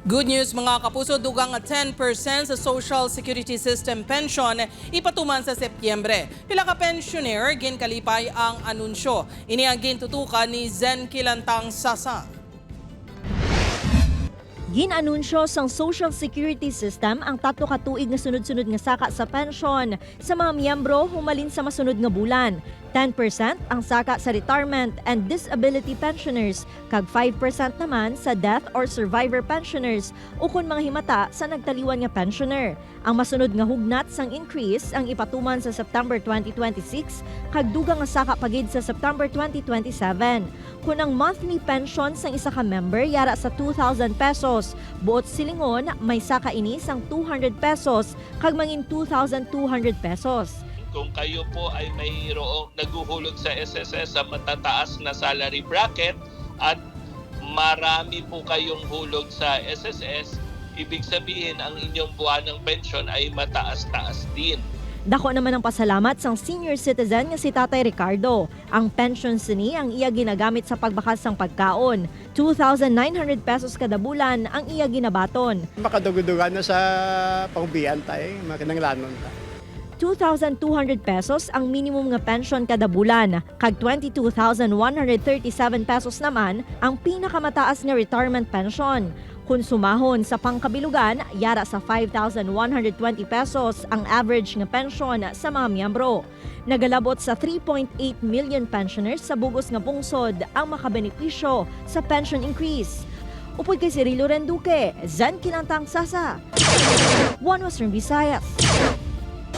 Good news mga kapuso, dugang 10% sa Social Security System pension ipatuman sa Setyembre. Pila ka pensioner ginkalipay ang anunsyo. Ini ang gintutukan ni Zen Kilantang Sasa. Ginanunsyo sang Social Security System ang 3 ka tuig nga sunod-sunod nga saka sa pensyon sa mga miyembro humalin sa masunod nga bulan. 10% ang saka sa retirement and disability pensioners, kag 5% naman sa death or survivor pensioners o kung mga himata sa nagtaliwan nga pensioner. Ang masunod nga hugnat sang increase ang ipatuman sa September 2026 kag dugang nga saka pagid sa September 2027. Kung ang monthly pension sang isa ka member yara sa 2,000 pesos, buot silingon may saka ini sang 200 pesos kag mangin 2,200 pesos. Kung kayo po ay mayroong naguhulog sa SSS sa matataas na salary bracket at marami po kayong hulog sa SSS, ibig sabihin ang inyong buwanang pensyon ay mataas-taas din. Dako naman ang pasalamat sang senior citizen nga si Tatay Ricardo. Ang pension sini ang iya ginagamit sa pagbakas sang pagkaon. 2,900 pesos kada bulan ang iya ginabaton. Makadugudugan na sa pangbiyan tayo, makinanglanon ta. 2,200 pesos ang minimum nga pension kada bulan, kag 22,137 pesos naman ang pinakamataas nga retirement pension. Kung sumahon sa pangkabilugan, yara sa 5,120 pesos ang average nga pension sa mga miyembro. Nagalabot sa 3.8 million pensioners sa bugos nga pungsod ang makabenepisyo sa pension increase. Upod kay Cirilo Renduque, Zen Kilantang Sasa, One Western Visayas.